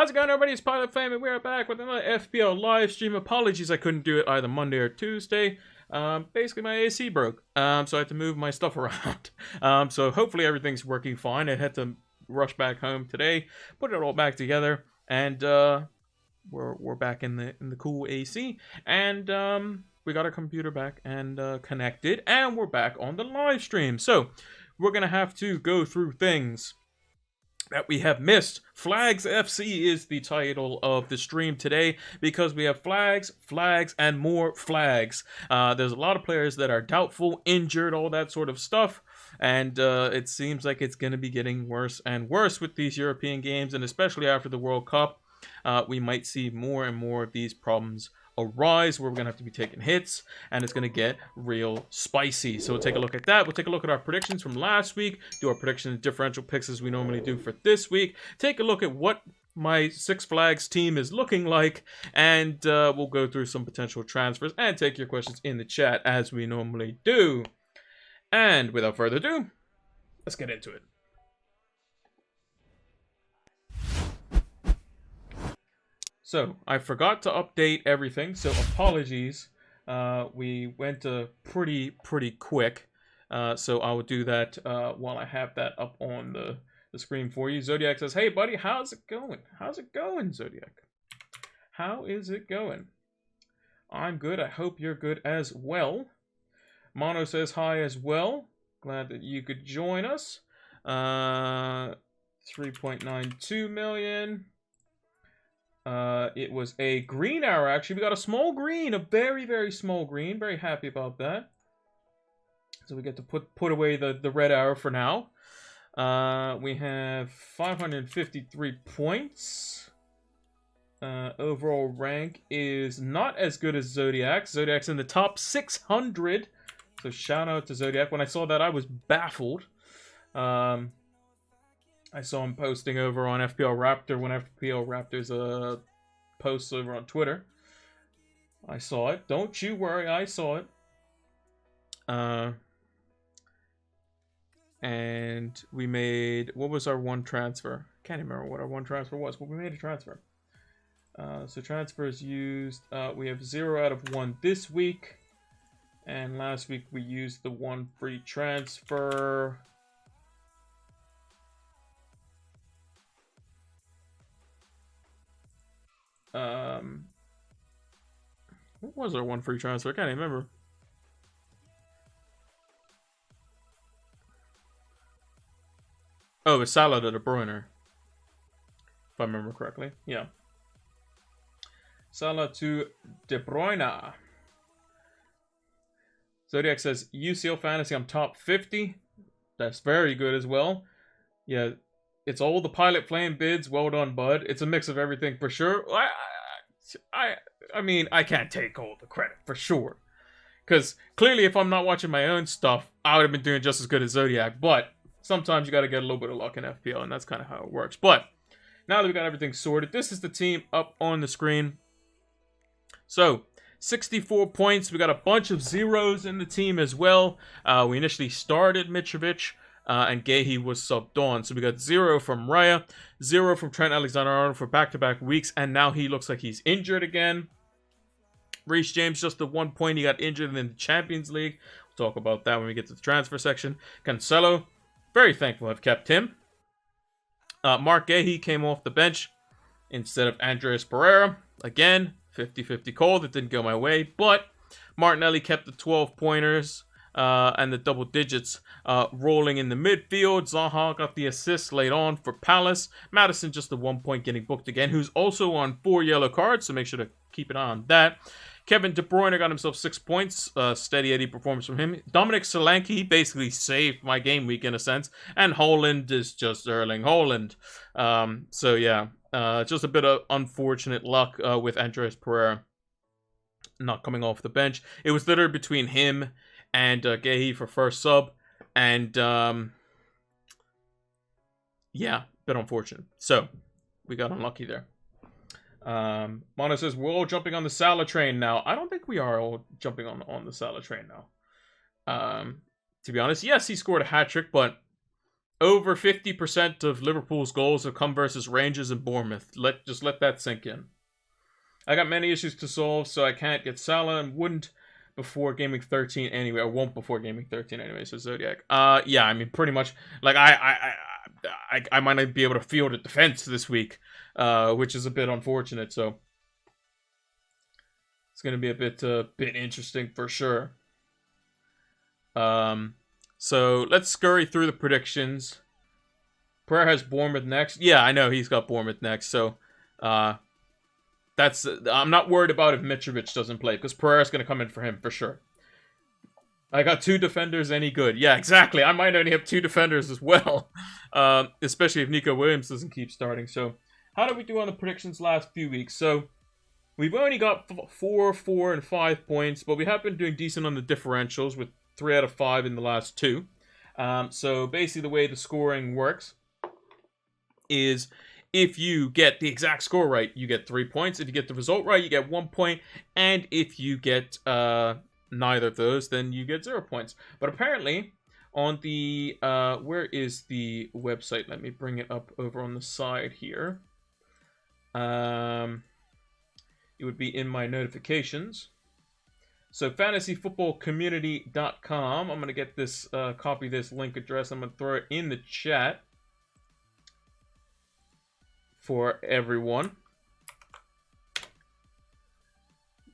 How's it going, everybody? It's Pilot Flame, and we're back with another FPL live stream. Apologies, I couldn't do it either Monday or Tuesday. Basically, my AC broke, so I had to move my stuff around. So hopefully everything's working fine. I had to rush back home today, put it all back together, and we're back in the cool AC, and we got our computer back and connected, and we're back on the live stream. So we're gonna have to go through things that we have missed. Flags FC is the title of the stream today because we have flags, and more flags. There's a lot of players that are doubtful, injured, all that sort of stuff. And it seems like it's going to be getting worse and worse with these European games. And especially after the World Cup, we might see more and more of these problems arise where we're going to have to be taking hits, and it's going to get real spicy. So we'll take a look at that. We'll take a look at our predictions from last week, do our prediction and differential picks as we normally do for this week, take a look at what my Six Flags team is looking like, and we'll go through some potential transfers and take your questions in the chat as we normally do. And without further ado, let's get into it. So, I forgot to update everything, so apologies. We went pretty quick, so I will do that while I have that up on the screen for you. Zodiac says, hey buddy, how's it going? How's it going, Zodiac? How is it going? I'm good, I hope you're good as well. Mono says hi as well. Glad that you could join us. 3.92 million. It was a green arrow, actually. We got a small green, a very, very small green. Very happy about that. So we get to put away the red arrow for now. We have 553 points. Overall rank is not as good as Zodiac. Zodiac's in the top 600. So shout out to Zodiac. When I saw that, I was baffled. I saw him posting over on FPL Raptor when FPL Raptor's posts over on Twitter. I saw it. Don't you worry, I saw it. And we made... What was our one transfer? Can't even remember what our one transfer was, but we made a transfer. So transfers used... we have 0 out of 1 this week. And last week we used the one free transfer... What was our one free transfer? I can't even remember. Oh, it's Salah to De Bruyne. If I remember correctly. Yeah. Salah to De Bruyne. Zodiac says, UCL Fantasy, I'm top 50. That's very good as well. Yeah. It's all the Pilot Flame bids. Well done, bud. It's a mix of everything for sure. I mean, I can't take all the credit for sure. Because clearly, if I'm not watching my own stuff, I would have been doing just as good as Zodiac. But sometimes you got to get a little bit of luck in FPL, and that's kind of how it works. But now that we got everything sorted, this is the team up on the screen. So, 64 points. We got a bunch of zeros in the team as well. We initially started Mitrovic. And Gahey was subbed on. So we got 0 from Raya, 0 from Trent Alexander-Arnold for back-to-back weeks, and now he looks like he's injured again. Reece James, just the 1 point, he got injured in the Champions League. We'll talk about that when we get to the transfer section. Cancelo, very thankful I've kept him. Mark Gahey came off the bench instead of Andreas Pereira. Again, 50-50 call. That didn't go my way, but Martinelli kept the 12 pointers. And the double digits rolling in the midfield. Zaha got the assist late on for Palace. Maddison just the 1 point getting booked again, who's also on 4 yellow cards, so make sure to keep an eye on that. Kevin De Bruyne got himself 6 points. Steady Eddie performance from him. Dominic Solanke basically saved my game week in a sense. And Haaland is just Erling Haaland. So yeah, just a bit of unfortunate luck with Andreas Pereira not coming off the bench. It was literally between him and Gahey for first sub, and yeah, bit unfortunate. So we got unlucky there. Mono says we're all jumping on the Salah train now. I don't think we are all jumping on the Salah train now. To be honest, yes, he scored a hat trick, but over 50% of Liverpool's goals have come versus Rangers and Bournemouth. Just let that sink in. I got many issues to solve, so I can't get Salah and wouldn't before Gameweek 13 anyway. I won't before Gameweek 13 anyway, so Zodiac. Yeah, I mean, pretty much, like, I might not be able to field a defense this week, which is a bit unfortunate, so it's going to be a bit interesting for sure. So let's scurry through the predictions. Pereira has Bournemouth next. Yeah, I know he's got Bournemouth next. So, I'm not worried about if Mitrovic doesn't play because Pereira's going to come in for him for sure. I got 2 defenders, any good? Yeah, exactly. I might only have 2 defenders as well, especially if Nico Williams doesn't keep starting. So, how did we do on the predictions last few weeks? So, we've only got 4, 4, and 5 points, but we have been doing decent on the differentials with 3 out of 5 in the last 2. So basically the way the scoring works is if you get the exact score right, you get 3 points. If you get the result right, you get 1 point. And if you get neither of those, then you get 0 points. But apparently on the, where is the website? Let me bring it up over on the side here. It would be in my notifications. So fantasyfootballcommunity.com. I'm going to get this, copy this link address. I'm going to throw it in the chat for everyone.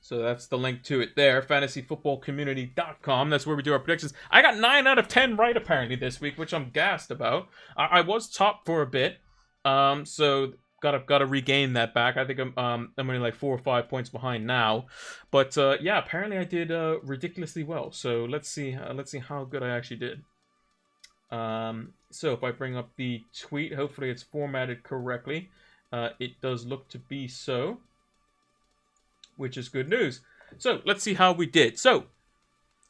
So that's the link to it there, fantasyfootballcommunity.com. That's where we do our predictions. I got 9 out of 10 right apparently this week, which I'm gassed about. I was top for a bit, so gotta regain that back. I think I'm only like 4 or 5 points behind now, but yeah, apparently I did ridiculously well. So let's see how good I actually did. So if I bring up the tweet, hopefully it's formatted correctly. It does look to be so, which is good news. So let's see how we did. So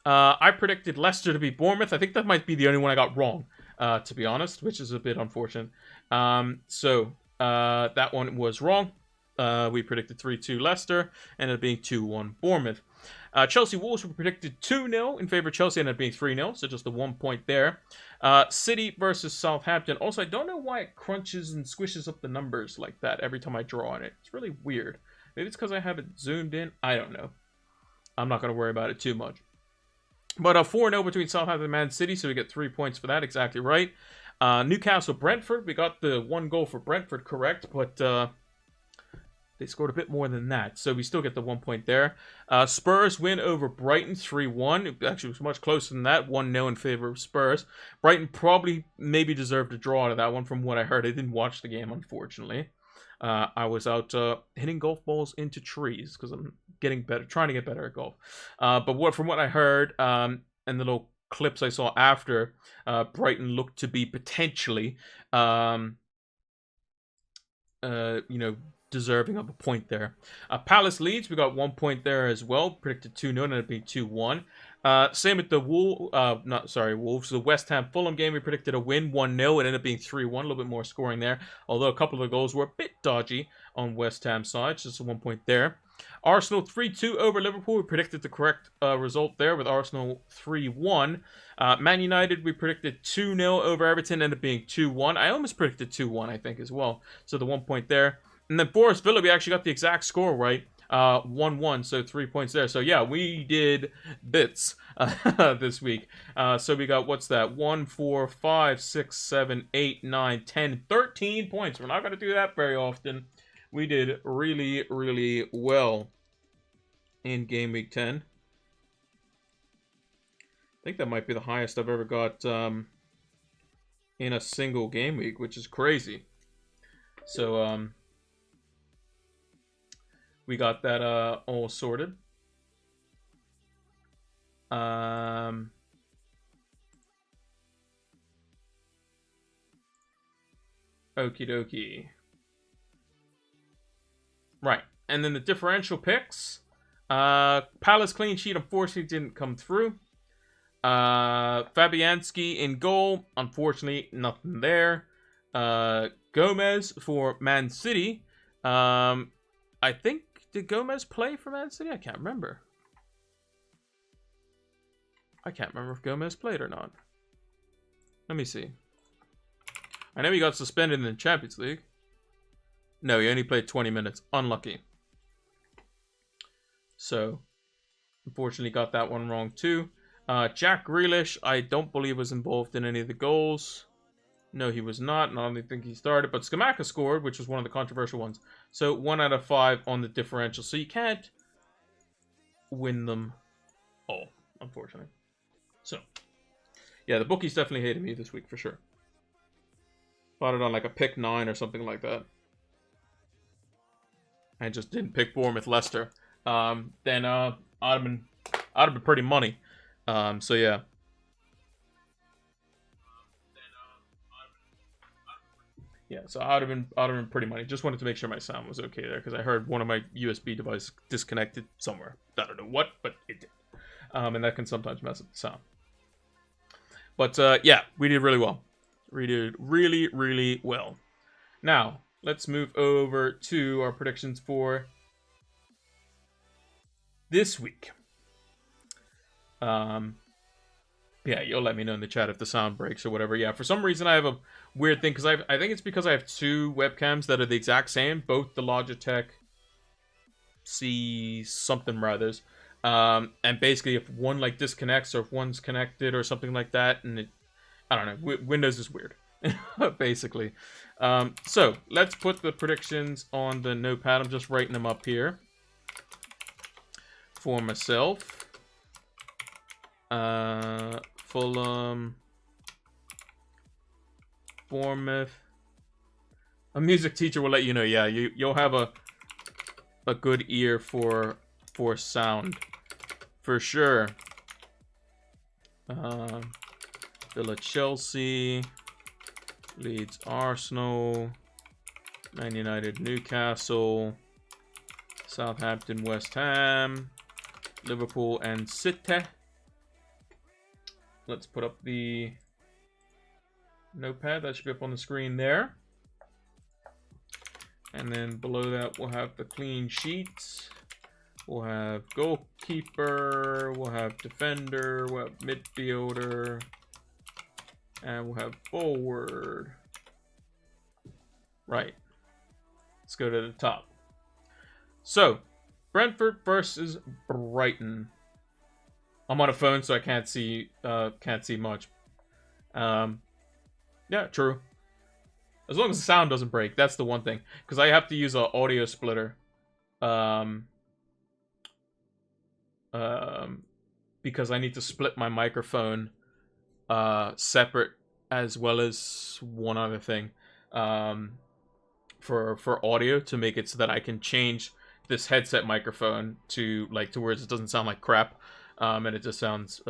I predicted Leicester to beat Bournemouth. I think that might be the only one I got wrong, to be honest, which is a bit unfortunate. That one was wrong. We predicted 3-2 Leicester, ended up being 2-1 Bournemouth. Chelsea Wolves were predicted 2-0 in favor of Chelsea, ended up being 3-0, so just a 1 point there. City versus Southampton. Also, I don't know why it crunches and squishes up the numbers like that every time I draw on it. It's really weird. Maybe it's because I have it zoomed in. I don't know. I'm not going to worry about it too much. But 4-0 between Southampton and Man City, so we get 3 points for that. Exactly right. Newcastle Brentford. We got the 1 goal for Brentford correct, but they scored a bit more than that, so we still get the 1 point there. Spurs win over Brighton 3-1. It actually was much closer than that, 1-0 in favor of Spurs. Brighton probably maybe deserved a draw out of that one from what I heard. I didn't watch the game, unfortunately. I was out hitting golf balls into trees because I'm getting better, trying to get better at golf. But from what I heard and the little clips I saw after, Brighton looked to be potentially, deserving of a point there. Palace Leeds, we got 1 point there as well. Predicted 2-0, and it'd be 2-1. Same with the Wolves. The West Ham Fulham game, we predicted a win, 1-0. It ended up being 3-1, a little bit more scoring there. Although a couple of the goals were a bit dodgy on West Ham's side, just a 1 point there. Arsenal 3-2 over Liverpool. We predicted the correct result there with Arsenal 3-1. Man United, we predicted 2-0 over Everton, ended up being 2-1. I almost predicted 2-1, I think, as well. So the 1 point there. And then Forest Villa, we actually got the exact score right. 1-1, so 3 points there. So yeah, we did bits this week. So we got, what's that? 1, 4, 5, 6, 7, 8, 9, 10, 13 points. We're not going to do that very often. We did really, really well in Game Week 10. I think that might be the highest I've ever got in a single game week, which is crazy. So, we got that all sorted. Okie dokie. Right. And then the differential picks. Palace clean sheet unfortunately didn't come through. Fabianski in goal. Unfortunately, nothing there. Gomez for Man City. I think, did Gomez play for Man City? I can't remember. I can't remember if Gomez played or not. Let me see. I know he got suspended in the Champions League. No, he only played 20 minutes. Unlucky. So, unfortunately got that one wrong too. Jack Grealish, I don't believe was involved in any of the goals. No, he was not. And I don't think he started. But Scamacca scored, which was one of the controversial ones. So, 1 out of 5 on the differential. So, you can't win them all, unfortunately. So, yeah, the bookies definitely hated me this week for sure. Bought it on like a pick 9 or something like that. I just didn't pick Bournemouth Leicester. Then I'd have been pretty money. So yeah. Yeah, so I'd have been pretty money. Just wanted to make sure my sound was okay there because I heard one of my USB devices disconnected somewhere. I don't know what, but it did. And that can sometimes mess up the sound. But yeah, we did really well. We did really, really well. Now, let's move over to our predictions for this week. Yeah, you'll let me know in the chat if the sound breaks or whatever. Yeah, for some reason I have a weird thing because I think it's because I have 2 webcams that are the exact same, both the Logitech C something rathers. And basically if one like disconnects or if one's connected or something like that, and I don't know, Windows is weird. Basically. So let's put the predictions on the notepad. I'm just writing them up here for myself. Fulham, Bournemouth. A music teacher will let you know. Yeah, you'll have a good ear for sound for sure. Villa, Chelsea, Leeds, Arsenal, Man United, Newcastle, Southampton, West Ham, Liverpool, and City. Let's put up the notepad. That should be up on the screen there. And then below that, we'll have the clean sheets. We'll have goalkeeper. We'll have defender. We'll have midfielder. And we'll have forward. Right. Let's go to the top. So, Brentford versus Brighton. I'm on a phone, so I can't see much. Yeah, true. As long as the sound doesn't break, that's the one thing. Because I have to use an audio splitter. Because I need to split my microphone separate as well as one other thing. For audio to make it so that I can change this headset microphone to where it doesn't sound like crap. And it just sounds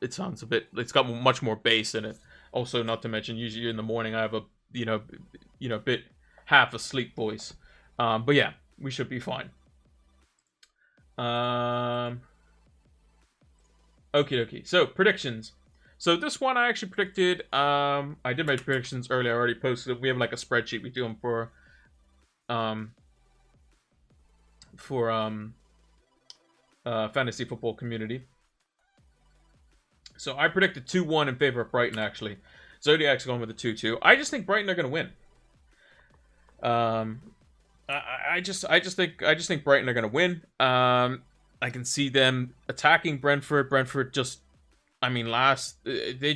it sounds a bit, it's got much more bass in it. Also, not to mention, usually in the morning I have a bit half asleep voice. But yeah, we should be fine. Okie dokie. So predictions. So this one I actually predicted. I did my predictions earlier. I already posted it. We have like a spreadsheet we do them for fantasy football community. So I predicted 2-1 in favor of Brighton, actually. Zodiac's going with a 2-2. I just think Brighton are going to win. I just think Brighton are going to win. I can see them attacking Brentford. Brentford just, I mean, they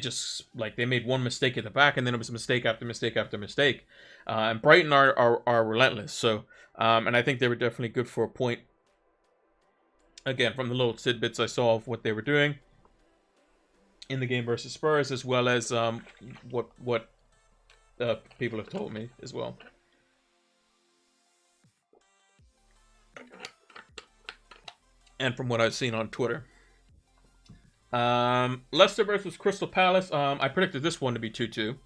made one mistake at the back, and then it was mistake after mistake after mistake. And Brighton are relentless. So, and I think they were definitely good for a point. Again, from the little tidbits I saw of what they were doing in the game versus Spurs, as well as what people have told me as well. And from what I've seen on Twitter. Leicester versus Crystal Palace. I predicted this one to be 2-2.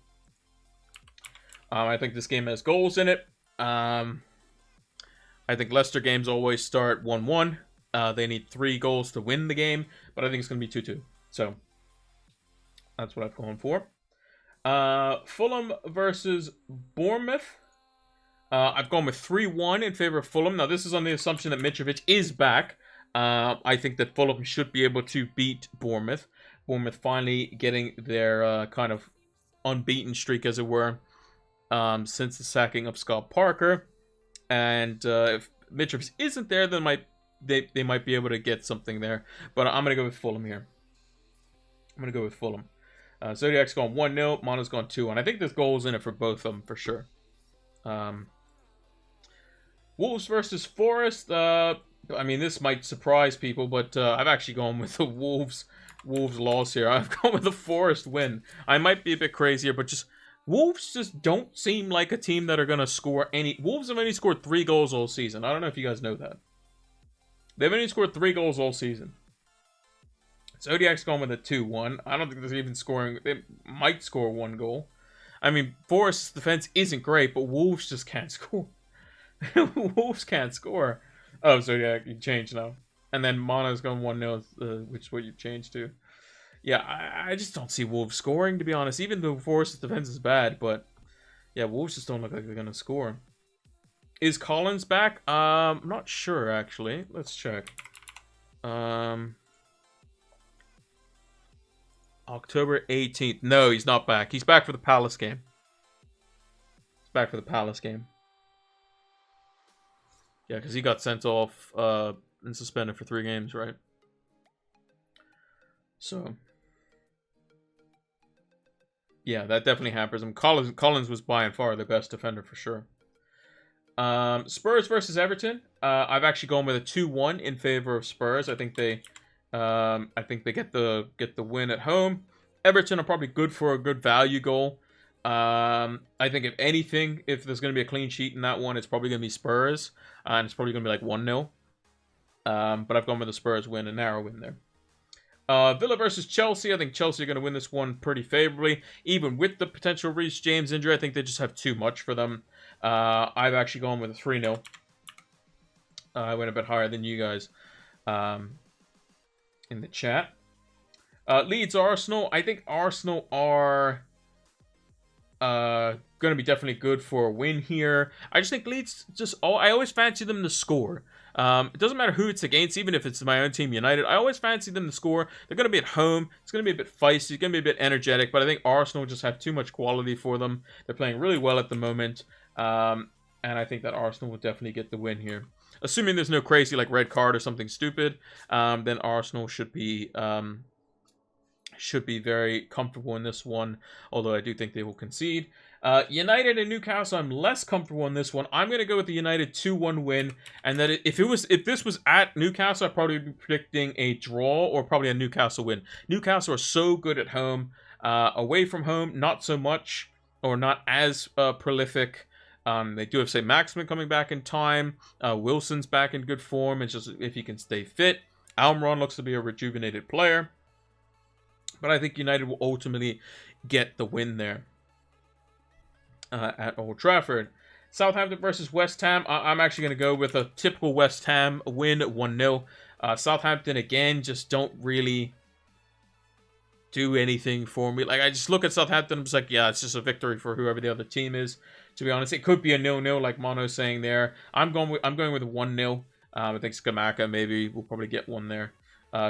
I think this game has goals in it. I think Leicester games always start 1-1. They need 3 goals to win the game, but I think it's going to be 2-2. So, that's what I've gone for. Fulham versus Bournemouth. I've gone with 3-1 in favor of Fulham. Now, this is on the assumption that Mitrovic is back. I think that Fulham should be able to beat Bournemouth. Bournemouth finally getting their kind of unbeaten streak, as it were, since the sacking of Scott Parker. And if Mitrovic isn't there, then they might be able to get something there. But I'm going to go with Fulham here. I'm going to go with Fulham. Zodiac's gone 1-0. Mono's gone 2-1. I think there's goals in it for both of them, for sure. Wolves versus Forest. I mean, this might surprise people, but I've actually gone with the Wolves loss here. I've gone with the Forest win. I might be a bit crazier, but Wolves just don't seem like a team that are going to score any... Wolves have only scored 3 goals all season. I don't know if you guys know that. They've only scored 3 goals all season. Zodiac's gone with a 2-1. I don't think they're even scoring... They might score 1 goal. I mean, Forest's defense isn't great, but Wolves just can't score. Wolves can't score. Oh, Zodiac, you changed now. And then Mono's gone 1-0, which is what you've changed to. Yeah, I just don't see Wolves scoring, to be honest. Even though Forest's defense is bad, but... Yeah, Wolves just don't look like they're going to score. Is Collins back? I'm not sure, actually. Let's check. October 18th. No, he's not back. He's back for the Palace game. He's back for the Palace game. Yeah, because he got sent off and suspended for 3 games, right? So... Yeah, that definitely hampers him. Collins was by and far the best defender for sure. Spurs versus Everton. I've actually gone with a 2-1 in favor of Spurs. I think they get the win at home. Everton are probably good for a good value goal. I think if anything, if there's going to be a clean sheet in that one, it's probably going to be Spurs, and it's probably going to be like 1-0. But I've gone with the Spurs win, a narrow win there. Villa versus Chelsea. I think Chelsea are going to win this one pretty favorably. Even with the potential Reece James injury, I think they just have too much for them. I've actually gone with a 3-0. I went a bit higher than you guys in the chat. Leeds Arsenal. I think Arsenal are going to be definitely good for a win here. I just think Leeds I always fancy them to score. It doesn't matter who it's against, even if it's my own team, United. I always fancy them to score. They're going to be at home. It's going to be a bit feisty. It's going to be a bit energetic. But I think Arsenal just have too much quality for them. They're playing really well at the moment. And I think that Arsenal will definitely get the win here. Assuming there's no crazy like red card or something stupid, then Arsenal should be very comfortable in this one. Although I do think they will concede. United and Newcastle, I'm less comfortable in this one. I'm going to go with the United 2-1 win. And that if this was at Newcastle, I'd probably be predicting a draw or probably a Newcastle win. Newcastle are so good at home. Away from home, not so much or not as prolific. They do have St. Maximin coming back in time. Wilson's back in good form. It's just if he can stay fit. Almiron looks to be a rejuvenated player. But I think United will ultimately get the win there. At Old Trafford. Southampton versus West Ham. I'm actually going to go with a typical West Ham win, 1-0. Southampton, again, just don't really do anything for me. Like, I just look at Southampton, I'm just like, yeah, it's just a victory for whoever the other team is. To be honest, it could be a 0-0, like Mono's saying there. I'm going with a 1-0. I think Scamacca maybe will probably get one there.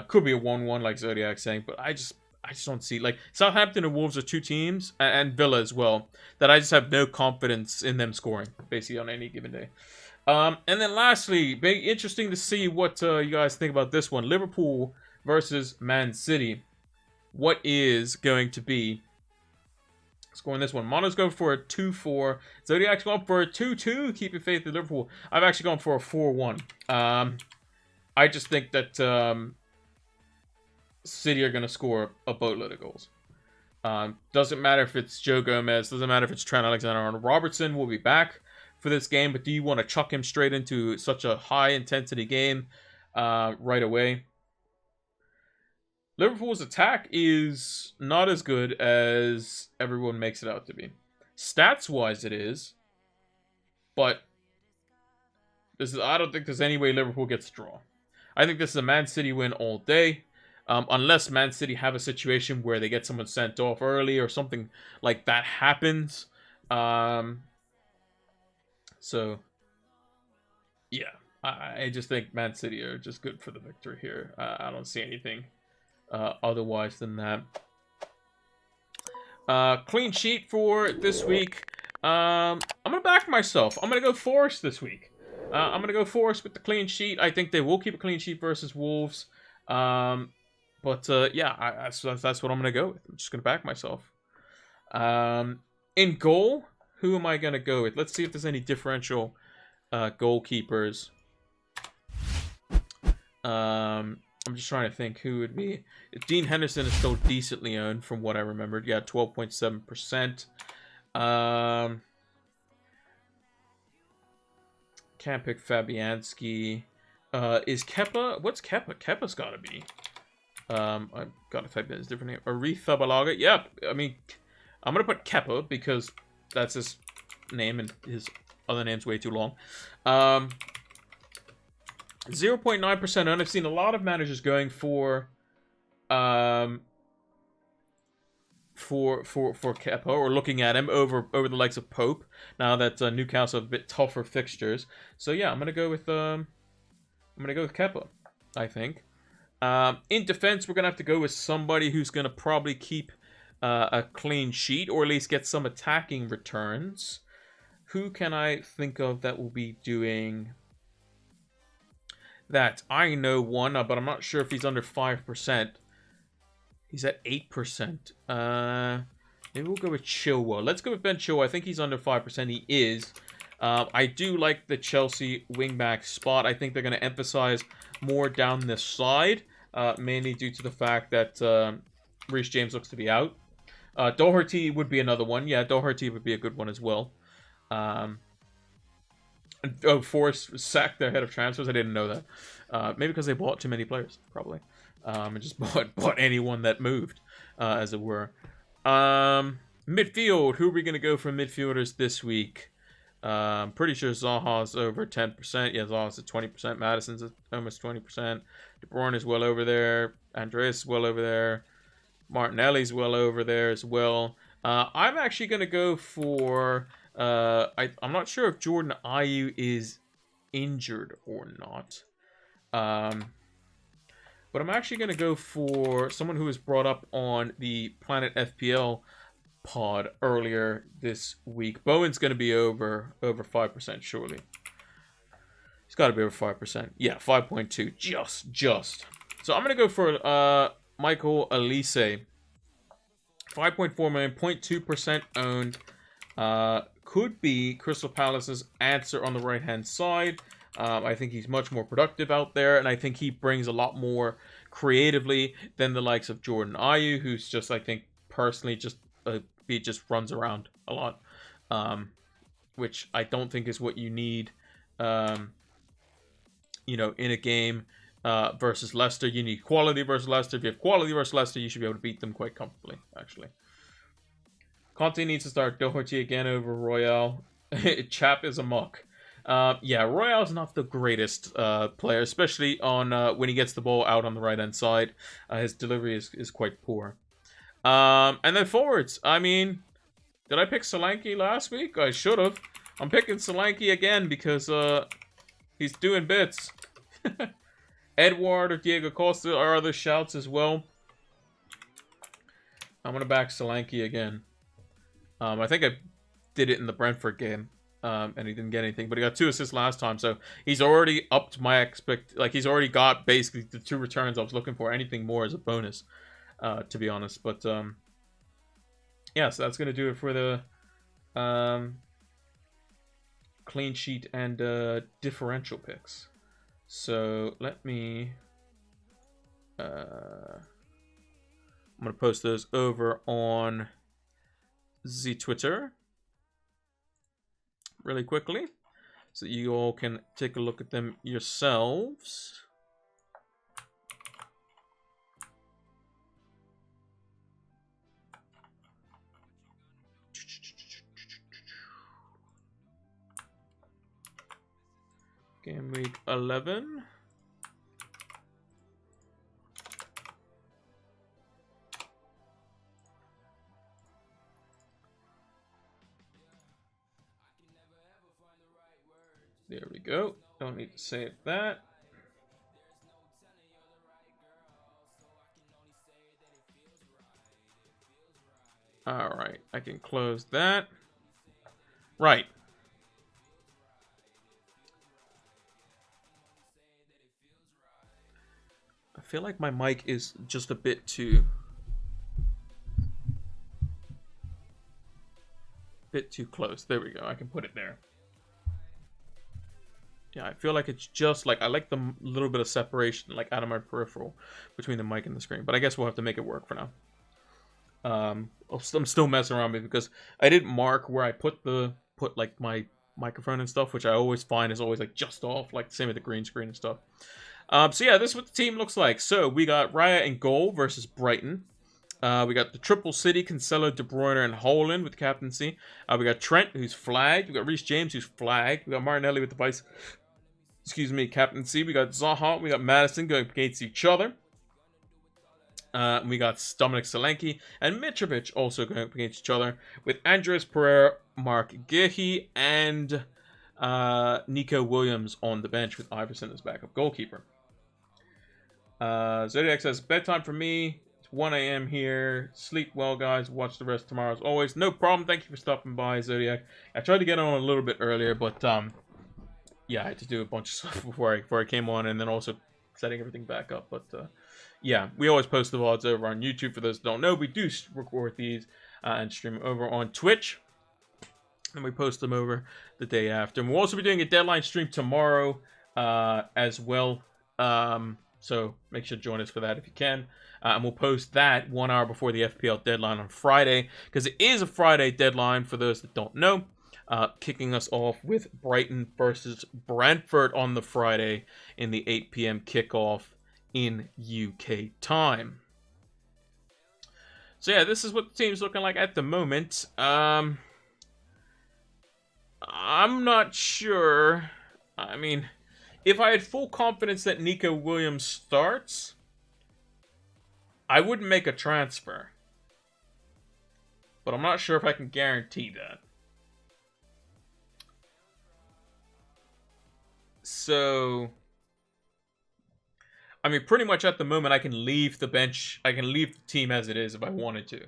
Could be a 1-1, like Zodiac's saying, but I just don't see, like, Southampton and Wolves are 2 teams, and Villa as well, that I just have no confidence in them scoring, basically, on any given day. And then lastly, very interesting to see what you guys think about this one. Liverpool versus Man City. What is going to be scoring this one? Mono's going for a 2-4. Zodiac's going for a 2-2. Keep your faith in Liverpool. I've actually gone for a 4-1. I just think that... City are going to score a boatload of goals. Doesn't matter if it's Joe Gomez. Doesn't matter if it's Trent Alexander-Arnold. Robertson will be back for this game. But do you want to chuck him straight into such a high-intensity game right away? Liverpool's attack is not as good as everyone makes it out to be. Stats-wise, it is. But I don't think there's any way Liverpool gets a draw. I think this is a Man City win all day. Unless Man City have a situation where they get someone sent off early or something like that happens. So, yeah. I just think Man City are just good for the victory here. I don't see anything otherwise than that. Clean sheet for this week. I'm gonna back myself. I'm gonna go Forest this week. I'm gonna go Forest with the clean sheet. I think they will keep a clean sheet versus Wolves. Yeah, that's what I'm gonna go with. I'm just gonna back myself. In goal, who am I gonna go with? Let's see if there's any differential goalkeepers. I'm just trying to think who would be. Dean Henderson is still decently owned from what I remembered. Yeah, 12.7%. Can't pick Fabianski. Is Kepa? What's Kepa? Kepa's gotta be. I've got to type in his different name. Aretha Balaga. Yep. I mean, I'm gonna put Kepa because that's his name and his other name's way too long. 0.9% owned. I've seen a lot of managers going for Kepa or looking at him over the likes of Pope. Now that Newcastle have a bit tougher fixtures, so yeah, I'm gonna go with Kepa. I think. In defense, we're gonna have to go with somebody who's gonna probably keep a clean sheet or at least get some attacking returns. Who can I think of that will be doing that? I know one, but I'm not sure if he's under 5%. He's at 8%. Maybe we'll go with Chilwell. Let's go with Ben Chilwell. I think he's under 5%. He is. I do like the Chelsea wingback spot. I think they're going to emphasize more down this side, mainly due to the fact that Reece James looks to be out. Doherty would be another one. Yeah, Doherty would be a good one as well. Forest sacked their head of transfers. I didn't know that. Maybe because they bought too many players, probably. And just bought anyone that moved, as it were. Midfield. Who are we going to go for midfielders this week? Pretty sure Zaha's over 10%. Yeah, Zaha's at 20%. Madison's at almost 20%. De Bruyne is well over there. Andreas is well over there. Martinelli's well over there as well. I'm actually going to go for... I'm not sure if Jordan Ayew is injured or not. But I'm actually going to go for someone who was brought up on the Planet FPL pod earlier this week. Bowen's going to be over 5%, surely. He's got to be over 5%. Yeah, 5.2. Just. So I'm going to go for Michael Elise. 5.4 million, 0.2% owned. Could be Crystal Palace's answer on the right-hand side. I think he's much more productive out there, and I think he brings a lot more creatively than the likes of Jordan Ayew, who's just, I think, personally, he just runs around a lot, which I don't think is what you need, in a game versus Leicester. You need quality versus Leicester. If you have quality versus Leicester, you should be able to beat them quite comfortably, actually. Conte needs to start Doherty again over Royale. Chap is a muck. Yeah, Royale's not the greatest player, especially on when he gets the ball out on the right-hand side. His delivery is quite poor. And then forwards. I mean, did I pick Solanke last week? I should have. I'm picking Solanke again because he's doing bits. Edward or Diego Costa are other shouts as well. I'm going to back Solanke again. I think I did it in the Brentford game, and he didn't get anything. But he got 2 assists last time, so he's already upped my he's already got basically the 2 returns I was looking for. Anything more is a bonus, to be honest. But yeah, so that's gonna do it for the clean sheet and differential picks. So let me. I'm gonna post those over on the Twitter really quickly so you all can take a look at them yourselves. Gameweek 11. There we go. Don't need to save that. Alright, I can close that. Right. I feel like my mic is just a bit too close. There we go. I can put it there. Yeah, I feel like it's just like I like the little bit of separation like out of my peripheral between the mic and the screen. But I guess we'll have to make it work for now. I'm still messing around with it because I didn't mark where I put like my microphone and stuff, which I always find is always like just off, like same with the green screen and stuff. So yeah, this is what the team looks like. So we got Raya in goal versus Brighton. We got the Triple City, Cancelo, De Bruyne, and Haaland with captaincy. We got Trent, who's flagged. We got Reece James, who's flagged. We got Martinelli with the captaincy. We got Zaha. We got Madison going against each other. We got Dominic Solanke and Mitrovic also going up against each other with Andres Pereira, Mark Gehi, and Nico Williams on the bench with Iverson as backup goalkeeper. Zodiac says, bedtime for me. It's 1 a.m. here. Sleep well, guys. Watch the rest tomorrow as always. No problem. Thank you for stopping by, Zodiac. I tried to get on a little bit earlier, but yeah, I had to do a bunch of stuff before I came on, and then also setting everything back up. But yeah, we always post the VODs over on YouTube. For those who don't know, we do record these and stream over on Twitch. And we post them over the day after. And we'll also be doing a deadline stream tomorrow as well. So make sure to join us for that if you can. And we'll post that 1 hour before the FPL deadline on Friday. Because it is a Friday deadline for those that don't know. Kicking us off with Brighton versus Bradford on the Friday in the 8 p.m. kickoff in UK time. So yeah, this is what the team's looking like at the moment. I'm not sure. I mean, if I had full confidence that Nico Williams starts, I wouldn't make a transfer. But I'm not sure if I can guarantee that. So, I mean, pretty much at the moment, I can leave the bench. I can leave the team as it is if I wanted to.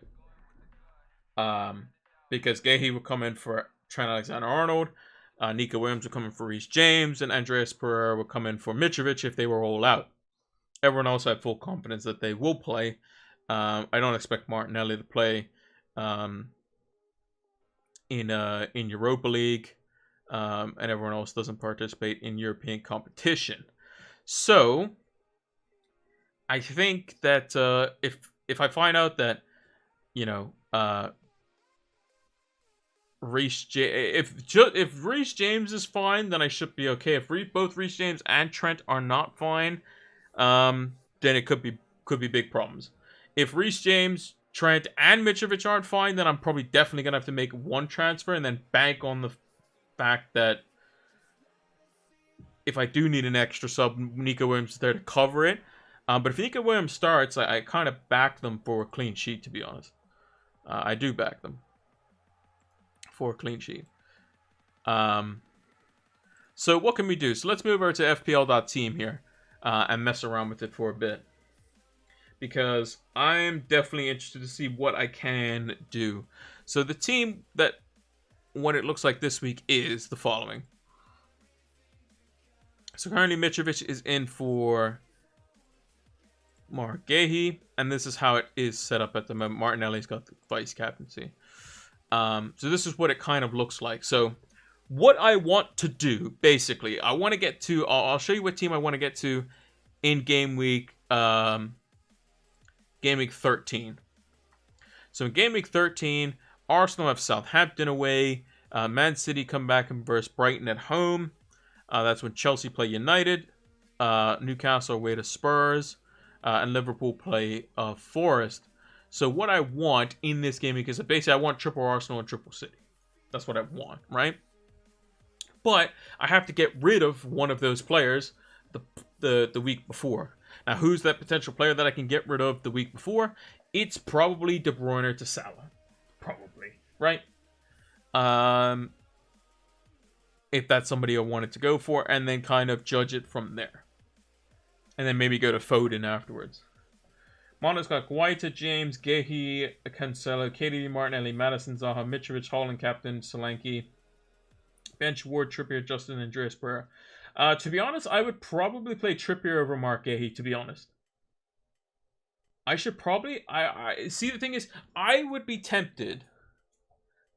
Because Gehi will come in for Trent Alexander-Arnold. Nico Williams will come in for Reece James. And Andreas Pereira will come in for Mitrovic if they were all out. Everyone else I have full confidence that they will play. I don't expect Martinelli to play in Europa League. And everyone else doesn't participate in European competition. So, I think that if I find out that, you know, if Reece James is fine, then I should be okay. If both Reece James and Trent are not fine, then it could be big problems. If Reece James, Trent, and Mitrovic aren't fine, then I'm probably definitely gonna have to make one transfer and then bank on the fact that if I do need an extra sub, Nico Williams is there to cover it. But if Nico Williams starts, I kind of back them for a clean sheet, to be honest. I do back them for a clean sheet. So what can we do? So let's move over to FPL.team here and mess around with it for a bit. Because I'm definitely interested to see what I can do. So the team that what it looks like this week is the following. So currently Mitrovic is in for Mark Gehi, and this is how it is set up at the moment. Martinelli's got the vice captaincy. So this is what it kind of looks like. So what I want to do, basically, I want to get to, I'll show you what team I want to get to in game week 13. So in game week 13, Arsenal have Southampton away. Man City come back and versus Brighton at home. That's when Chelsea play United. Newcastle away to Spurs. And Liverpool play Forest. So what I want in this game is basically I want triple Arsenal and triple City. That's what I want, right? But I have to get rid of one of those players the week before. Now, who's that potential player that I can get rid of the week before? It's probably De Bruyne to Salah. Probably, right? If that's somebody I wanted to go for, and then kind of judge it from there. And then maybe go to Foden afterwards. Mono's got Guaita, James, Gehi, Cancelo, KDB, Martinelli, Madison, Zaha, Mitrovic, Holland, Captain, Solanke, bench, Ward, Trippier, Justin, and Andreas Pereira. To be honest, I would probably play Trippier over Mark Gehi, to be honest. I should probably... I see, the thing is, I would be tempted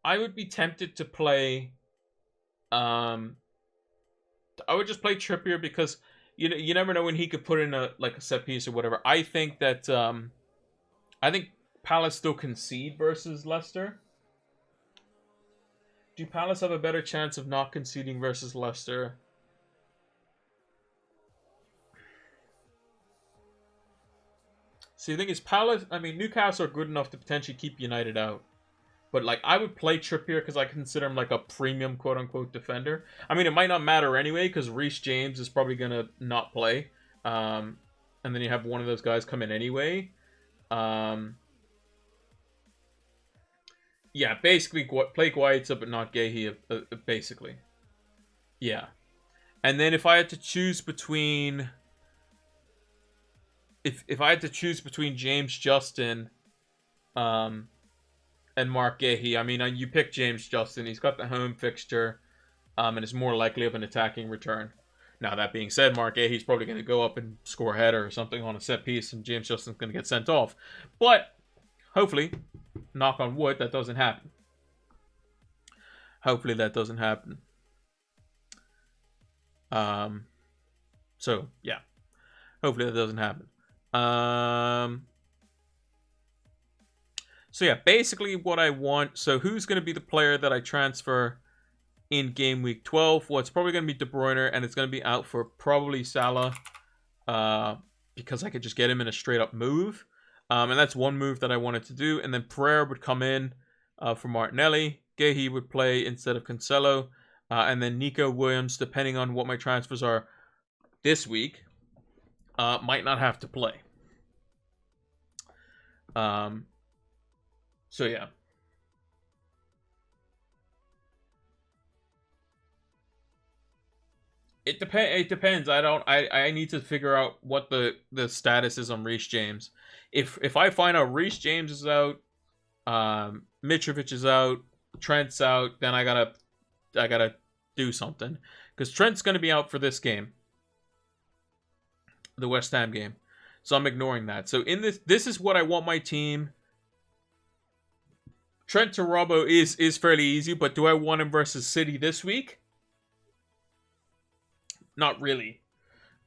to play... I would just play Trippier because you never know when he could put in a set piece or whatever. I think that I think Palace still concede versus Leicester. Do Palace have a better chance of not conceding versus Leicester? See, the thing is, Newcastle are good enough to potentially keep United out. But, I would play Trippier because I consider him, a premium, quote-unquote, defender. I mean, it might not matter anyway because Reece James is probably going to not play. And then you have one of those guys come in anyway. Yeah, basically, play Guaita but not Gehi, basically. Yeah. And then if I had to choose between... If I had to choose between James Justin... and Mark Gehi. I mean, you pick James Justin. He's got the home fixture, and is more likely of an attacking return. Now, that being said, Mark Gehi's probably going to go up and score a header or something on a set piece, and James Justin's going to get sent off. But, hopefully, knock on wood, that doesn't happen. Hopefully that doesn't happen. So, yeah. Hopefully that doesn't happen. So yeah, basically what I want... So who's going to be the player that I transfer in game week 12? Well, it's probably going to be De Bruyne, and it's going to be out for probably Salah. Because I could just get him in a straight-up move. And that's one move that I wanted to do. And then Pereira would come in for Martinelli. Gehi would play instead of Cancelo. And then Nico Williams, depending on what my transfers are this week, might not have to play. So yeah. It depends. I need to figure out what the status is on Reece James. If I find out Reece James is out, Mitrovic is out, Trent's out, then I gotta do something. Because Trent's gonna be out for this game. The West Ham game. So I'm ignoring that. So in this is what I want my team. Trent to Robbo is fairly easy, but do I want him versus City this week? Not really.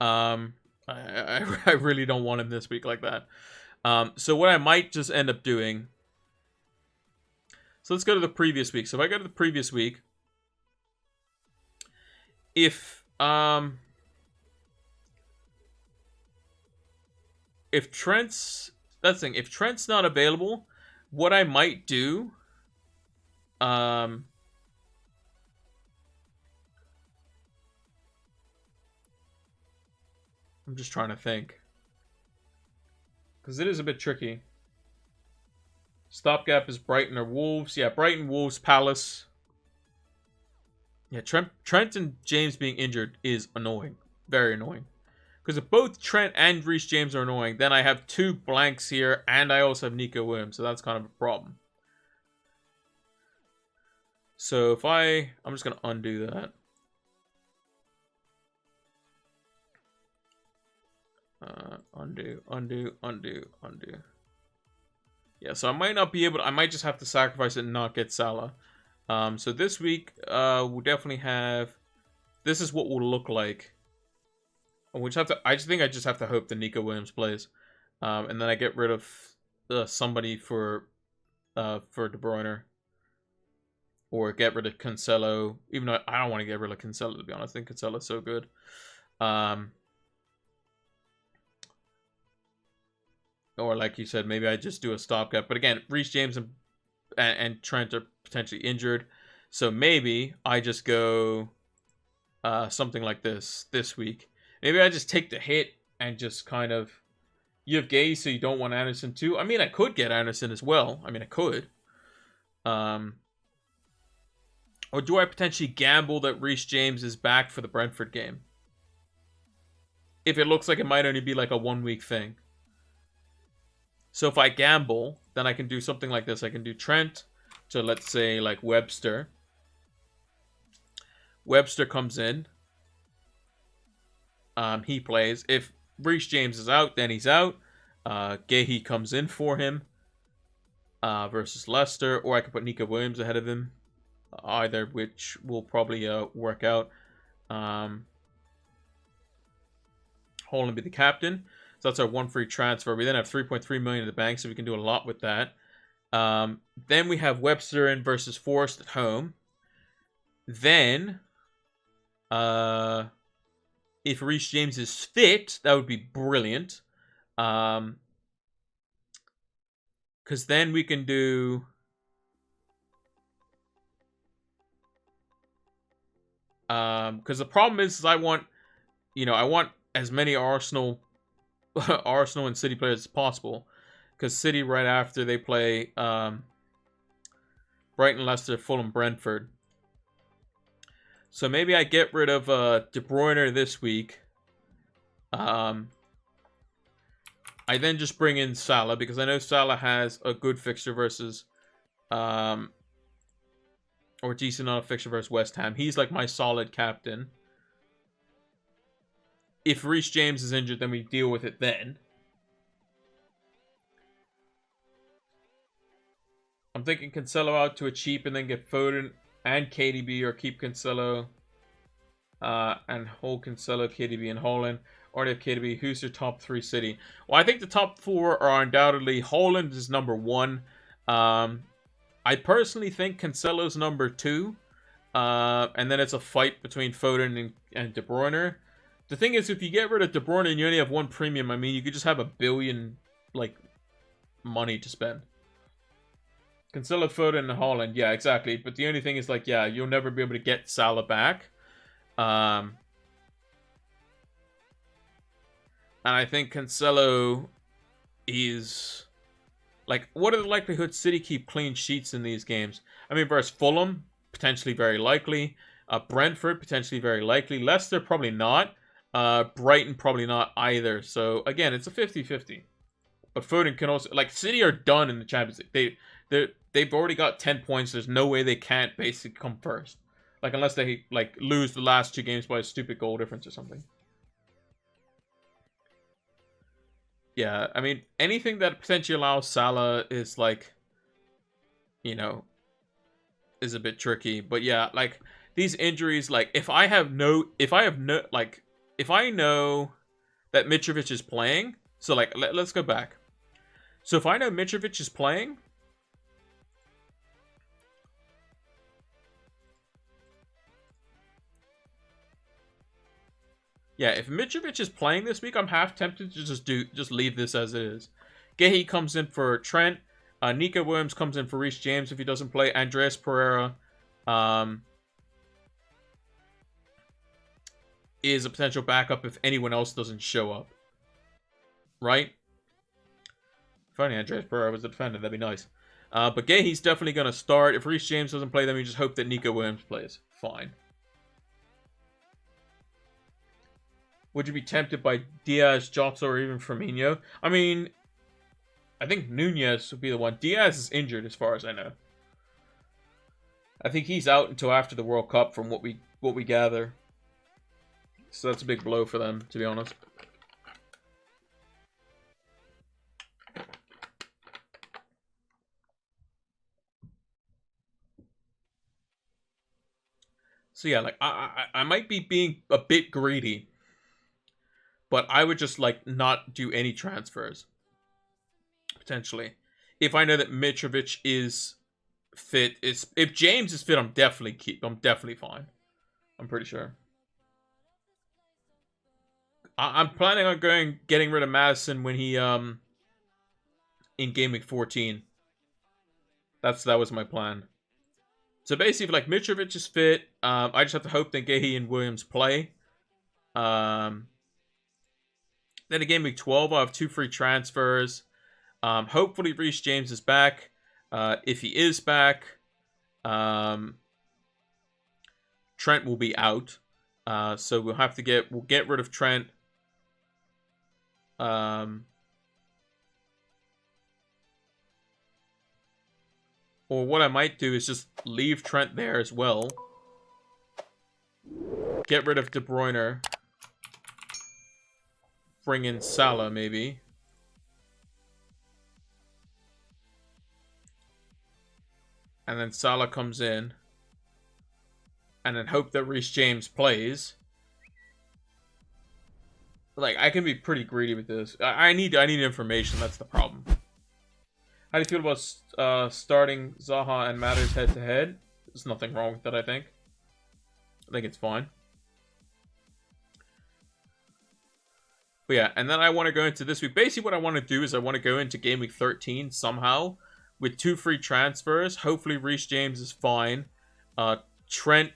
I really don't want him this week like that. So what I might just end up doing... So let's go to the previous week. So if I go to the previous week... If Trent's... That's the thing. If Trent's not available... What I might do, I'm just trying to think, because it is a bit tricky. Stopgap is Brighton or Wolves. Yeah, Brighton, Wolves, Palace. Yeah, Trent and James being injured is annoying, very annoying. Because if both Trent and Reece James are annoying, then I have two blanks here, and I also have Nico Williams, so that's kind of a problem. So if I'm just going to undo that. Undo. Yeah, so I might not be able to, I might just have to sacrifice it and not get Salah. So this week, we'll definitely have, this is what we'll look like. We just have to. I just have to hope that Nico Williams plays, and then I get rid of somebody for De Bruyne, or get rid of Cancelo. Even though I don't want to get rid of Cancelo, to be honest. I think Cancelo's so good. Or like you said, maybe I just do a stopgap. But again, Reece James and Trent are potentially injured, so maybe I just go something like this week. Maybe I just take the hit and just kind of... You have Gay, so you don't want Anderson too. I mean, I could get Anderson as well. I mean, I could. Or do I potentially gamble that Reece James is back for the Brentford game? If it looks like it might only be like a 1 week thing. So if I gamble, then I can do something like this. I can do Trent to, let's say, like Webster. Webster comes in. He plays. If Reece James is out, then he's out. Gahey comes in for him versus Leicester. Or I could put Nico Williams ahead of him. Either which will probably work out. Holland be the captain. So that's our one free transfer. We then have 3.3 million in the bank, so we can do a lot with that. Then we have Webster in versus Forest at home. Then, if Reece James is fit, that would be brilliant. Because then we can do... Because the problem is I want as many Arsenal and City players as possible. Because City, right after they play Brighton, Leicester, Fulham, Brentford. So maybe I get rid of De Bruyne this week. I then just bring in Salah because I know Salah has a good fixture versus... or decent enough fixture versus West Ham. He's like my solid captain. If Reece James is injured, then we deal with it then. I'm thinking Cancelo out to a cheap and then get Foden and KDB, or keep Cancelo and hold Cancelo, KDB, and Holland. Or they have KDB. Who's your top 3 City? Well, I think the top 4 are undoubtedly Holland is number 1. I personally think Cancelo's number 2. And then it's a fight between Foden and De Bruyne. The thing is, if you get rid of De Bruyne and you only have 1 premium, I mean, you could just have $1 billion, like, money to spend. Cancelo, Foden, and Haaland. Yeah, exactly. But the only thing is, like, yeah, you'll never be able to get Salah back. And I think Cancelo is... Like, what are the likelihoods City keep clean sheets in these games? I mean, versus Fulham, potentially very likely. Brentford, potentially very likely. Leicester, probably not. Brighton, probably not either. So, again, it's a 50-50. But Foden can also... Like, City are done in the Champions League. They've already got 10 points. There's no way they can't basically come first. Like, unless they, like, lose the last 2 games by a stupid goal difference or something. Yeah, I mean, anything that potentially allows Salah is, like, you know, is a bit tricky. But yeah, like, these injuries, like, if I know that Mitrovic is playing, so, like, let's go back. So if I know Mitrovic is playing, yeah, if Mitrovic is playing this week, I'm half tempted to just leave this as it is. Gahey comes in for Trent. Nico Williams comes in for Reece James if he doesn't play. Andreas Pereira is a potential backup if anyone else doesn't show up. Right? If only Andreas Pereira was the defender, that'd be nice. But Gahey's definitely going to start. If Reece James doesn't play, then we just hope that Nico Williams plays. Fine. Would you be tempted by Diaz, Jota, or even Firmino? I mean, I think Nunez would be the one. Diaz is injured as far as I know. I think he's out until after the World Cup from what we gather. So that's a big blow for them, to be honest. So yeah, like I might be being a bit greedy. But I would just, like, not do any transfers. Potentially. If I know that Mitrovic is fit. If James is fit, I'm definitely fine. I'm pretty sure. I'm planning on getting rid of Madison when he, in Gameweek 14. That was my plan. So basically, if, like, Mitrovic is fit, I just have to hope that Gahey and Williams play. Then in Game Week 12, I'll have 2 free transfers. Hopefully, Reece James is back. If he is back, Trent will be out. So we'll get rid of Trent. Or what I might do is just leave Trent there as well. Get rid of De Bruyne. Bring in Salah, maybe. And then Salah comes in. And then hope that Reece James plays. Like, I can be pretty greedy with this. I need information. That's the problem. How do you feel about starting Zaha and Matters head-to-head? There's nothing wrong with that, I think. I think it's fine. But yeah, and then I want to go into this week. Basically, what I want to do is I want to go into Game Week 13 somehow with 2 free transfers. Hopefully, Reece James is fine. Trent,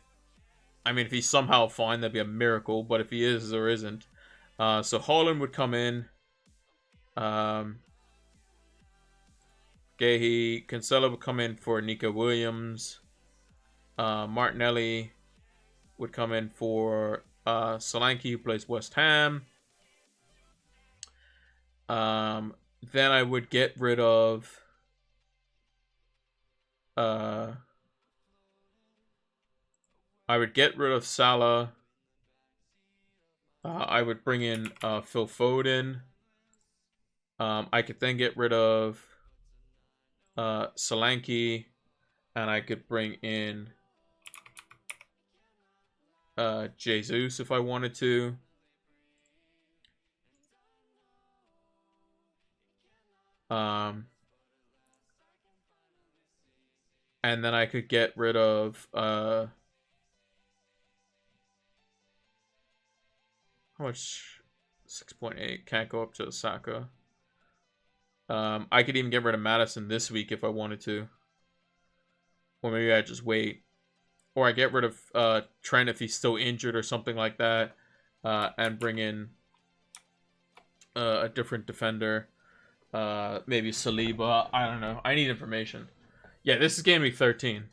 I mean, if he's somehow fine, that'd be a miracle. But if he is or isn't. So Haaland would come in. Gahey, Cancelo would come in for Nico Williams. Martinelli would come in for Solanke, who plays West Ham. Then I would get rid of Salah. I would bring in Phil Foden. I could then get rid of Solanke, and I could bring in Jesus if I wanted to. And then I could get rid of how much? 6.8. Can't go up to Saka. I could even get rid of Madison this week if I wanted to. Or maybe I just wait. Or I get rid of Trent if he's still injured or something like that. And bring in a different defender. Maybe Saliba. I don't know. I need information. Yeah, this is Game Week 13.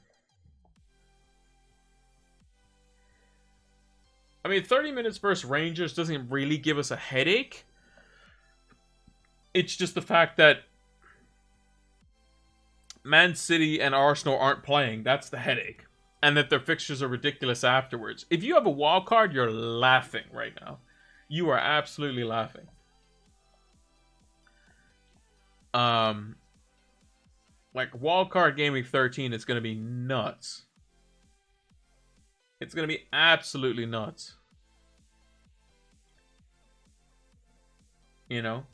I mean, 30 minutes versus Rangers doesn't really give us a headache. It's just the fact that Man City and Arsenal aren't playing. That's the headache. And that their fixtures are ridiculous afterwards. If you have a wild card, you're laughing right now. You are absolutely laughing. Like, wildcard Game Week 13 is going to be nuts. It's going to be absolutely nuts. You know?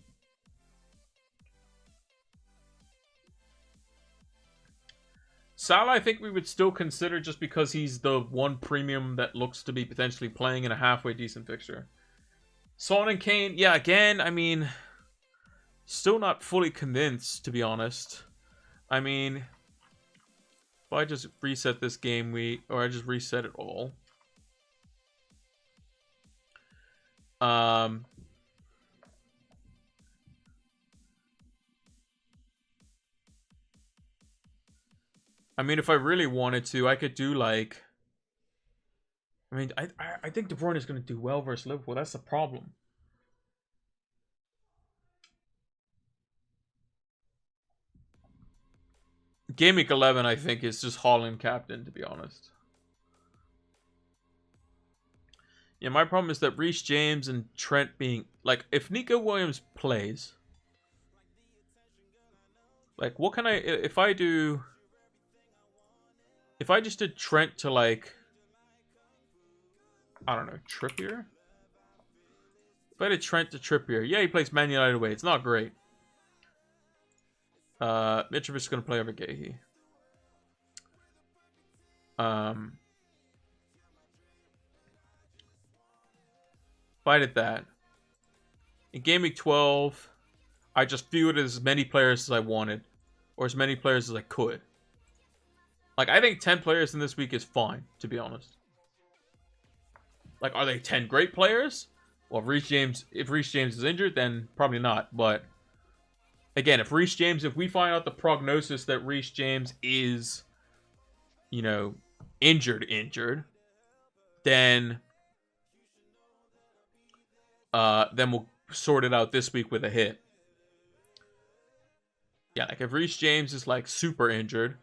Salah, I think we would still consider just because he's the one premium that looks to be potentially playing in a halfway decent fixture. Son and Kane, yeah, again, I mean, still not fully convinced, to be honest. I mean, if I just reset this game week, or I just reset it all. I mean, if I really wanted to, I could do like... I mean, I think De Bruyne is going to do well versus Liverpool. That's the problem. Game Week 11, I think, is just Haaland captain, to be honest. Yeah, my problem is that Reece James and Trent being... Like, if Nico Williams plays... Like, what can I... If I do... If I just did Trent to, like... I don't know, Trippier? If I did Trent to Trippier... Yeah, he plays Man United away. It's not great. Mitrovic is going to play over Gahey. If I did that. In Game Week 12, I just fielded as many players as I wanted. Or as many players as I could. Like, I think 10 players in this week is fine, to be honest. Like, are they 10 great players? Well, if Reece James is injured, then probably not. But again, if we find out the prognosis that Reece James is, you know, injured, then we'll sort it out this week with a hit. Yeah, like if Reece James is like super injured,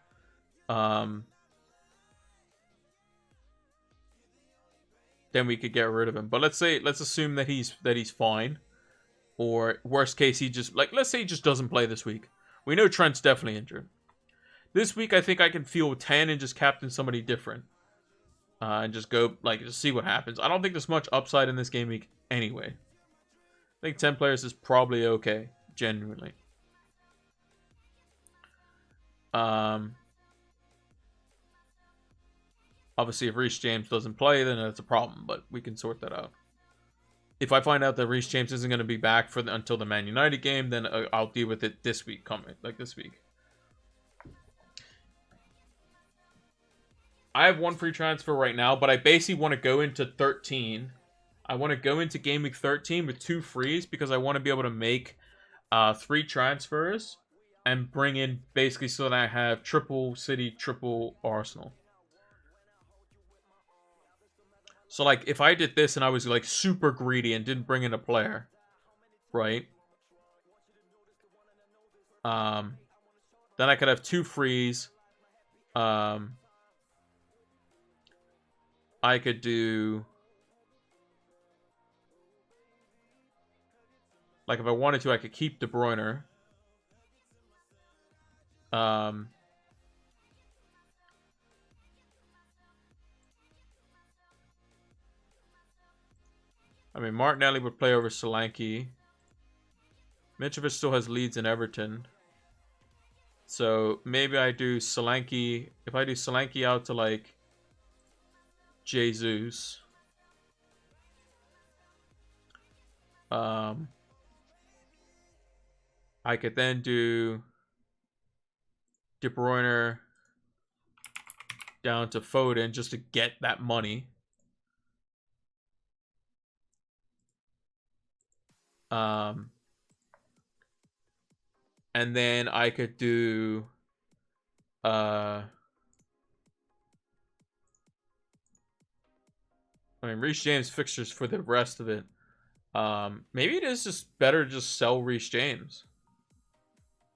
then we could get rid of him. But let's assume that he's fine. Or worst case, let's say he just doesn't play this week. We know Trent's definitely injured. This week, I think I can feel 10 and just captain somebody different. And just go, just see what happens. I don't think there's much upside in this game week anyway. I think 10 players is probably okay, genuinely. Obviously, if Reece James doesn't play, then that's a problem, but we can sort that out. If I find out that Reece James isn't going to be back until the Man United game, then I'll deal with it this week this week. I have one free transfer right now, but I basically want to go into 13. I want to go into Game Week 13 with 2 frees because I want to be able to make 3 transfers and bring in basically so that I have triple City, triple Arsenal. So, if I did this and I was, super greedy and didn't bring in a player, right? Then I could have 2 frees. I could do... if I wanted to, I could keep De Bruyne. I mean, Martinelli would play over Solanke. Mitrovic still has Leeds and Everton. So maybe I do Solanke. If I do Solanke out to Jesus. I could then do De Bruyne down to Foden just to get that money. And then I could do Reece James fixtures for the rest of it. Maybe it is just better to just sell Reece James.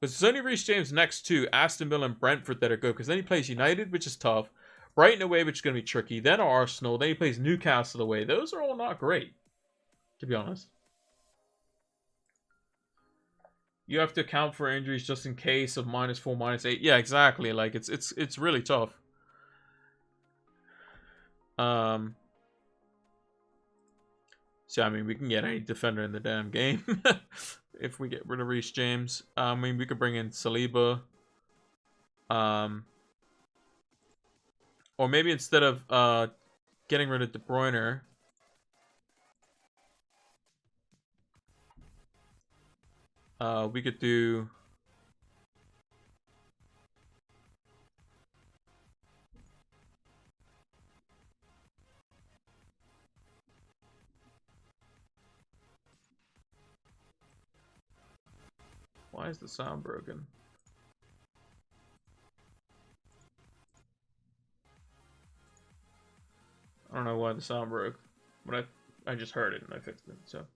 Because it's only Reece James next to Aston Villa and Brentford that are good. Because then he plays United, which is tough. Brighton away, which is going to be tricky. Then Arsenal. Then he plays Newcastle away. Those are all not great, to be honest. You have to account for injuries just in case of -4, -8. Yeah, exactly. It's really tough. So, we can get any defender in the damn game. If we get rid of Reece James. We could bring in Saliba. Or maybe instead of getting rid of De Bruyne, we could do... Why is the sound broken? I don't know why the sound broke, but I just heard it and I fixed it. So,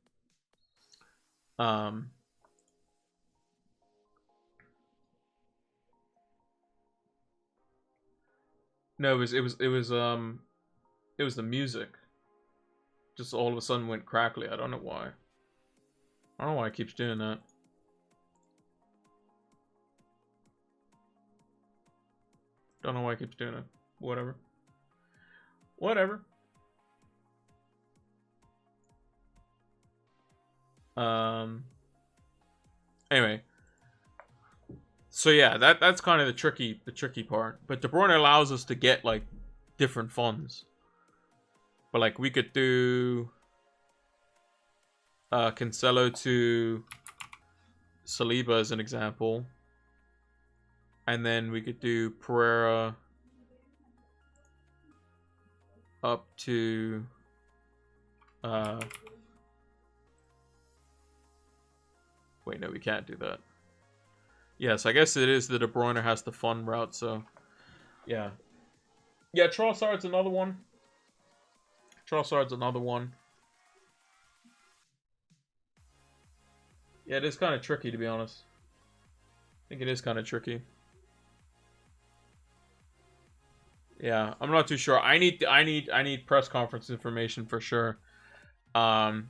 no, it was the music. Just all of a sudden went crackly. I don't know why. I don't know why it keeps doing that. Don't know why it keeps doing it. Whatever. Anyway. So yeah, that's kind of the tricky part. But De Bruyne allows us to get different funds. But we could do Cancelo to Saliba as an example. And then we could do Pereira up to wait, no, we can't do that. Yes, I guess it is the De Bruyne has the fun route, so yeah. Yeah, Trossard's another one. Yeah, it is kind of tricky, to be honest. I think it is kind of tricky. Yeah, I'm not too sure. I need press conference information for sure. Because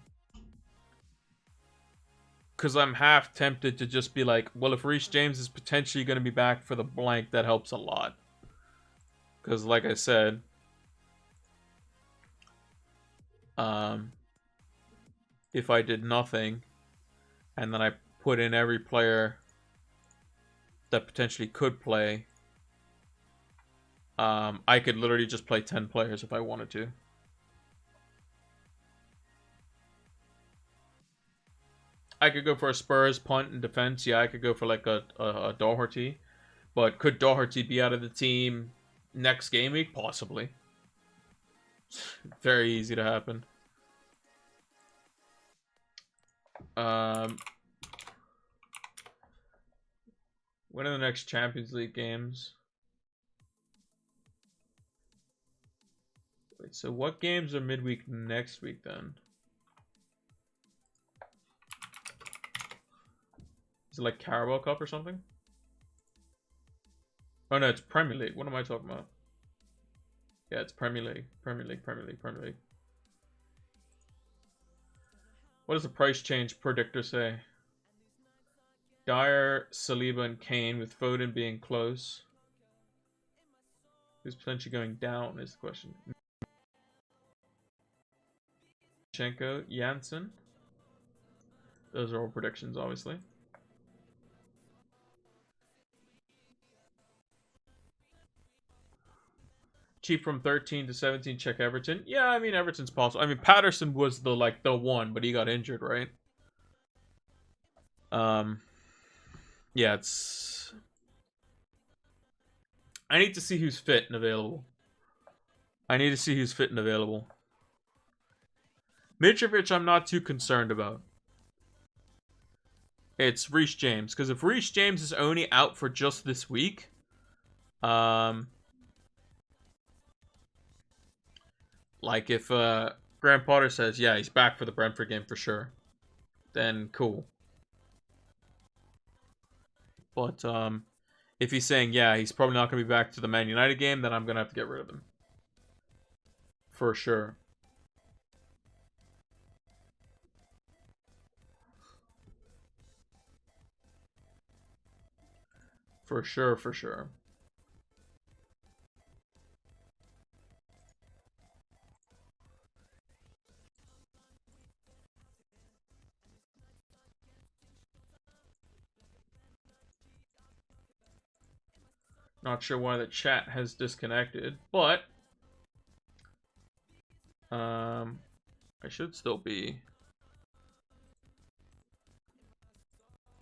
I'm half tempted to just be like, well, if Reece James is potentially going to be back for the blank, that helps a lot. Because, like I said, if I did nothing, and then I put in every player that potentially could play, I could literally just play 10 players if I wanted to. I could go for a Spurs punt and defense. Yeah, I could go for like a Doherty. But could Doherty be out of the team next game week? Possibly. Very easy to happen. When are the next Champions League games? Wait, so what games are midweek next week then? Is it like Carabao Cup or something? Oh no, it's Premier League. What am I talking about? Yeah, it's Premier League. Premier League. What does the price change predictor say? Dyer, Saliba, and Kane, with Foden being close. Who's potentially going down is the question. Chenko, Janssen. Those are all predictions, obviously. Cheap from 13 to 17, check Everton. Yeah, I mean, Everton's possible. I mean, Patterson was the one, but he got injured, right? Yeah, it's... I need to see who's fit and available. Mitrovic, I'm not too concerned about. It's Reece James. Because if Reece James is only out for just this week, like if Graham Potter says, yeah, he's back for the Brentford game for sure, then cool. But if he's saying, yeah, he's probably not going to be back to the Man United game, then I'm going to have to get rid of him. For sure. For sure. Not sure why the chat has disconnected, but I should still be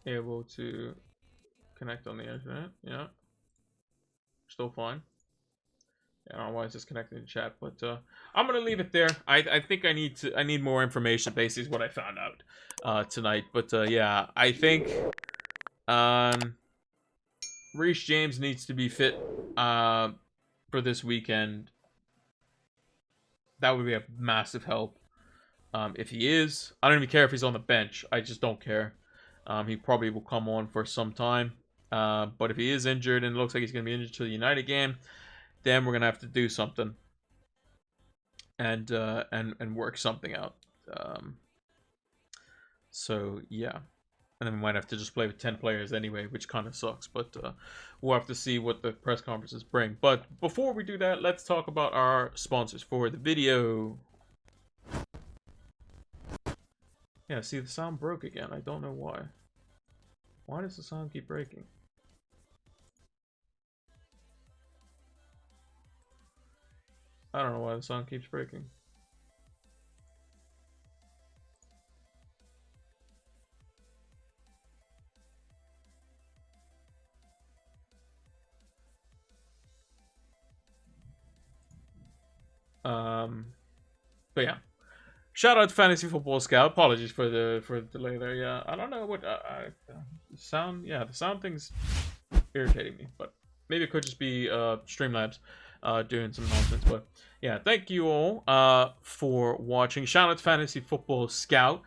able to connect on the internet. Yeah, still fine. I don't know why it's disconnecting the chat, but I'm gonna leave it there. I think I need more information. Basically, is what I found out tonight. But yeah, I think Reece James needs to be fit for this weekend. That would be a massive help. If he is, I don't even care if he's on the bench. I just don't care. He probably will come on for some time. But if he is injured, and it looks like he's going to be injured to the United game, then we're going to have to do something. And work something out. So, yeah. And then we might have to just play with 10 players anyway, which kind of sucks. But we'll have to see what the press conferences bring. But before we do that, let's talk about our sponsors for the video. Yeah, see, the sound broke again. I don't know why. Why does the sound keep breaking? I don't know why the sound keeps breaking. But yeah, shout out to Fantasy Football Scout. Apologies for the delay there. Yeah, I don't know what sound. Yeah, the sound thing's irritating me, but maybe it could just be Streamlabs doing some nonsense. But yeah, thank you all for watching. Shout out to Fantasy Football Scout.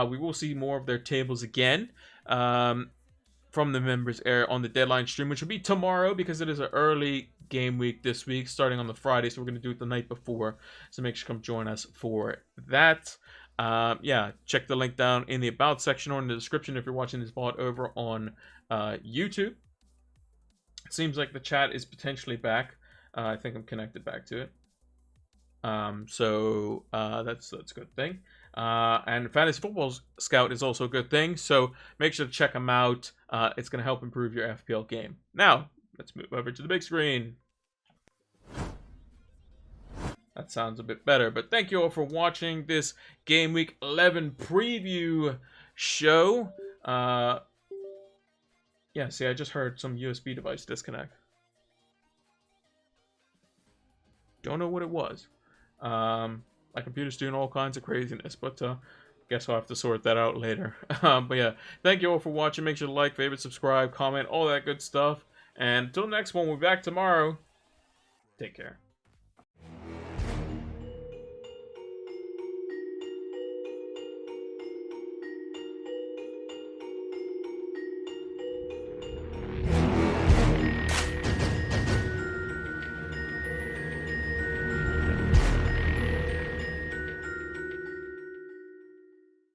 We will see more of their tables again from the members air on the deadline stream, which will be tomorrow because it is an early game week this week, starting on the Friday. So we're going to do it the night before. So make sure to come join us for that. Yeah, check the link down in the About section or in the description if you're watching this VOD over on YouTube. It seems like the chat is potentially back. I think I'm connected back to it. So that's a good thing. And Fantasy Football Scout is also a good thing. So make sure to check them out. It's going to help improve your FPL game. Now, let's move over to the big screen. That sounds a bit better. But thank you all for watching this Game Week 11 preview show. Yeah, see, I just heard some USB device disconnect. Don't know what it was. My computer's doing all kinds of craziness, but guess I'll have to sort that out later. But yeah, thank you all for watching. Make sure to like, favorite, subscribe, comment, all that good stuff. And until next one, we'll be back tomorrow. Take care.